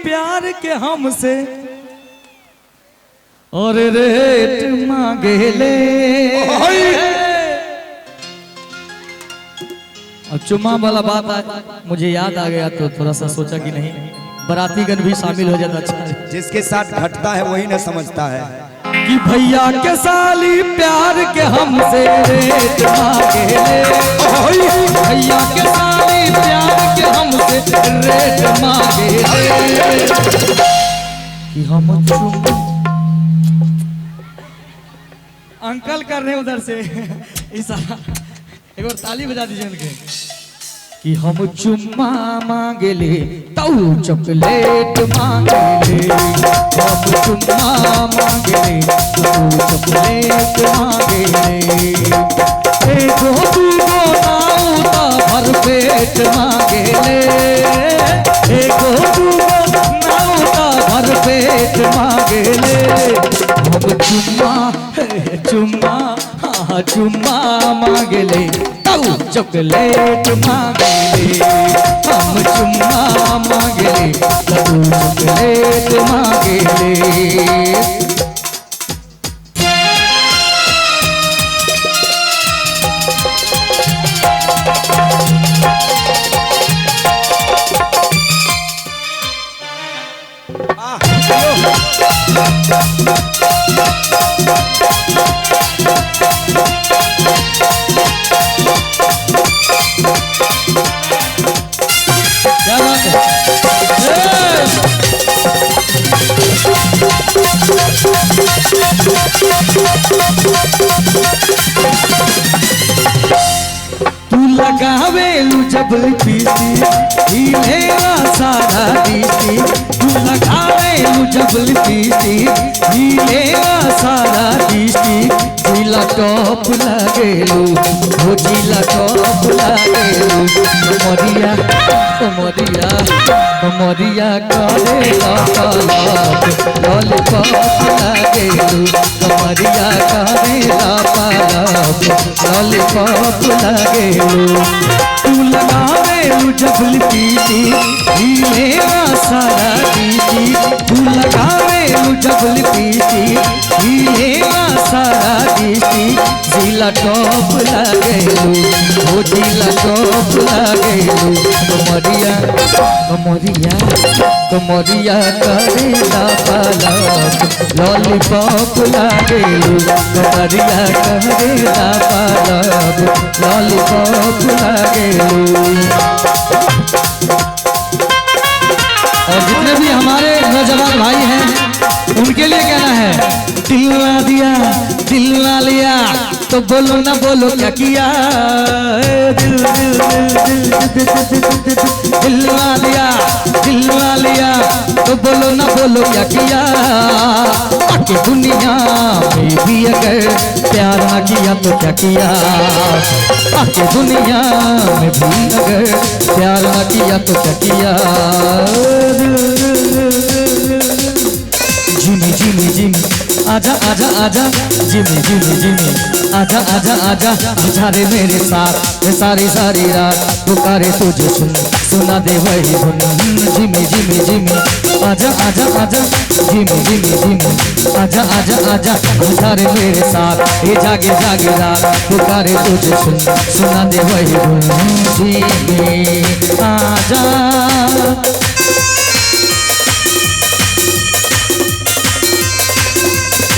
प्यार के हमसे और रेट मांगेले। अब चुम्मा वाला बात मुझे याद आ गया तो थोड़ा सा सोचा कि नहीं बारातीगण भी शामिल हो जाता अच्छा है। जिसके साथ घटता है वही न समझता है कि भैया के साली प्यार के हमसे रेट मांगेले। भैया के साली प्यार के हमसे रेट मांगेले कि हम अंकल कर रहे हैं उधर से इशारा। एक बार ताली बजा दीजिए उनके कि हम चुम्मा मांगेले तू चॉकलेट मांगेले। हम चुम्मा मांगेले तू चॉकलेट मांगेले। एगो दूगो नाउता भर पेट मांगेले। एगो दूगो नाउता भर पेट मांगेले। हम चुम्मा चुम्मा चुम्मा मांगेले तू चॉकलेट मांगेले। हम चुम्मा मांगेले तू चॉकलेट मांगेले। क्या बात है? तू लगावेलू जब लिपस्टिक हीलेला सारा डिस्ट्रिक्ट। तू लगावेलू जब लिपस्टिक हीलेला सारा डिस्ट्रिक्ट। जिला टॉप लगेलू हो जिला टॉप लगेलू। कमरिया कमरिया कमरिया करे लॉलीपॉप लगेलू। कमरिया करे लॉलीपॉप लगेलू। तू लगावेलू जब लिपस्टिक हीलेला सारा डिस्ट्रिक्ट। तू लगावेलू जब लिपस्टिक हीलेला सारा डिस्ट्रिक्ट। जिला टॉप लगेलू हो जिला टॉप लगेलू। कमरिया कमरिया कमरिया करेला पालक लॉलीपॉप लगेलू। कमरिया करेला पालक लॉलीपॉप लगेलू। और जितने भी हमारे नौजवान भाई हैं उनके लिए कहना है दिलवा दिया दिलवा लिया तो बोलो ना बोलो क्या किया। दिल दिल दिल दिल दिलवा लिया तो बोलो ना बोलो क्या किया। आके दुनिया में भी अगर प्यार ना किया तो क्या किया। आके दुनिया में भी अगर प्यार ना किया तो क्या किया। जिमी जिमी जिमी आजा आजा आजा जिमी जिमी जिमी आजा आजा आजा आजा रे मेरे साथ सारी सारी रात पुकारे तुझे सुना दे वही धुन। जिमी जिमी जिमी आजा आजा आजा जिमी जिमी जिमी आजा आजा आजा आजा रे मेरे साथ ये जागे जागे रात पुकारे तुझे सुना दे वही धुन। जिमी आजा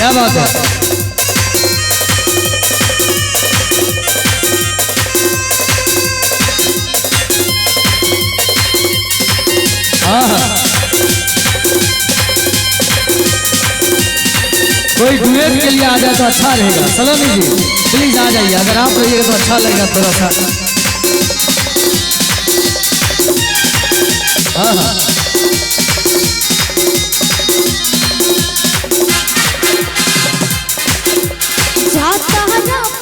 क्या बात है। कोई डुएट के लिए आ जाए तो अच्छा रहेगा। सलोनी जी प्लीज आ जाइए। अगर आप रहिए तो अच्छा लगेगा थोड़ा सा। हाँ हाँ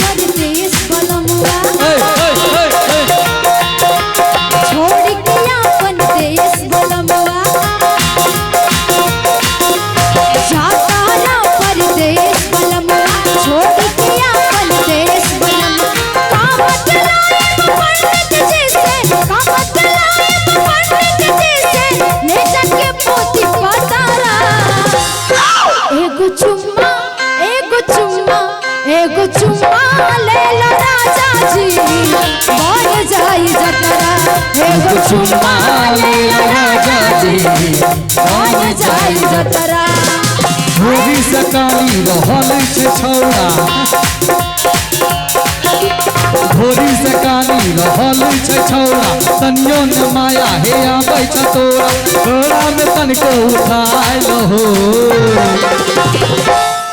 परदेश बलमुआ छोड़ के अपन देश बलमुआ। जाता ना परदेश बलमुआ छोड़ के अपन देश बलमुआ। कामत लाए पंडित जी से कामत लाए पंडित जी से चुम्मा ले राजा जी कौन जाई जतरा भोरी से काली रहल छे छौड़ा भोरी से काली रहल छे छौड़ा तनियो न माया हे आबै छ तोरा तोरा में तनिको उठाय लहो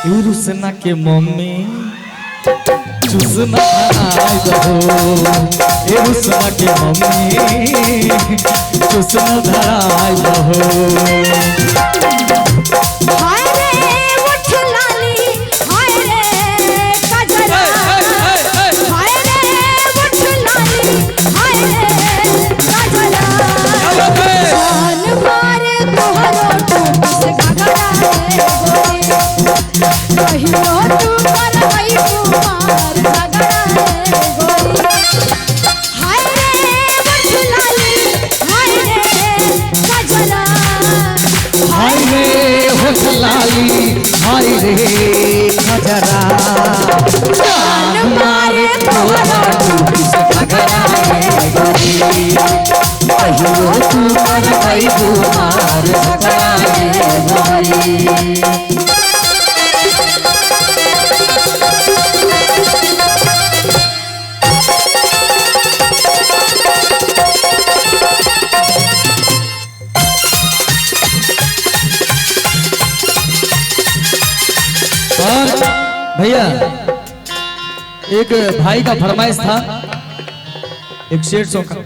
ई रुसना के मम्मी चुसना आय लहो ई रुसना के मम्मी चुसना धराय लहो हाय रे उठ लाली हाय रे कजरा हाय रे उठ लाली हाय रे कजरा जान मारे तोहरो टूट से घगरा रे गोरी कहियो तू करवई कुमार झगड़ा रे गोरी हाय रे उठ लाली हाय रे कजरा हाय रे होठ लाली हाय रे खजरा जान मारे तोहरो टूट से घगरा रे गोरी कहियो तू करवई कुमार झगड़ा रे गोरी और भैया एक भाई का फरमाइश था एक शेर सॉन्ग का